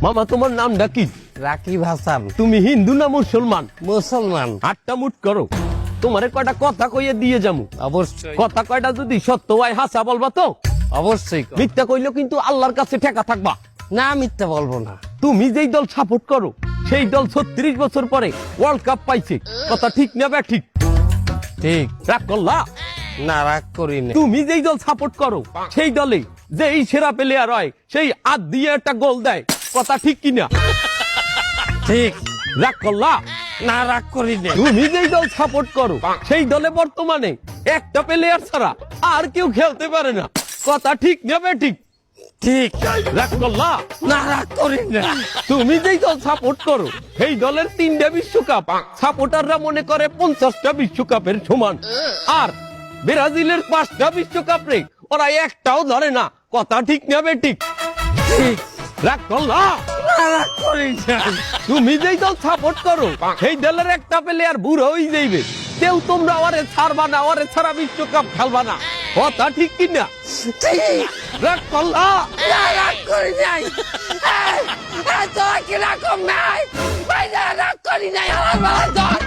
মামা তোমার নামটা কি? রাকিব হাসান। তুমি হিন্দু না মুসলমান? মুসলমান। আটটা মুট করো, তোমারে কয়টা কথা কইয়ে দিয়ে যামু। অবশ্যই কথা কয়টা যদি সত্য হয় হাসা বলবা তো? অবশ্যই। মিথ্যা কইলেও কিন্তু আল্লাহর কাছে ঠেকা থাকবা। না মিথ্যা বলবো না। তুমি যেই দল সাপোর্ট করো সেই দল 36 বছর পরে ওয়ার্ল্ড কাপ পাইছে, কথা ঠিক না বে ঠিক? ঠিক। রাগ করলা? না রাগ করি না। তুমি যেই দল সাপোর্ট করো সেই দলে যেই সেরা প্লেয়ার হয় সেই হাত দিয়ে একটা গোল দেয়, কথা ঠিক কিনা? ঠিক। রাগ করলা? না রাগ করি না। তুমি যেই দল সাপোর্ট করো সেই দলে বর্তমানে একটা প্লেয়ার ছাড়া আর কেউ খেলতে পারে না, কথা ঠিক না বে ঠিক? ঠিক। রাগ করলা? না রাগ করি না। তুমি যেই দল সাপোর্ট করো সেই দলের 3টা বিশ্বকাপ সাপোর্টাররা মনে করে 50টা বিশ্বকাপের সমান, আর ব্রাজিলের 5টা বিশ্বকাপ রে ওরা একটাও ধরে না, কথা ঠিক না বে ঠিক? ঠিক। রাগ করলা? না রাগ করি না। তুমি যেই দল সাপোর্ট করো সেই দলের একটা প্লেয়ার বুড়ো হয়ে যাইবে, কেউ তোমরা ওরে ছাড়বা না, ওরে ছাড়া বিশ্বকাপ খেলবা না, কথা ঠিক কিনা? ঠিক। রাগ করলা? না রাগ করি নাই। তোরা কি রাগ নাই? ভাই রাগ করি নাই। আমার বাবা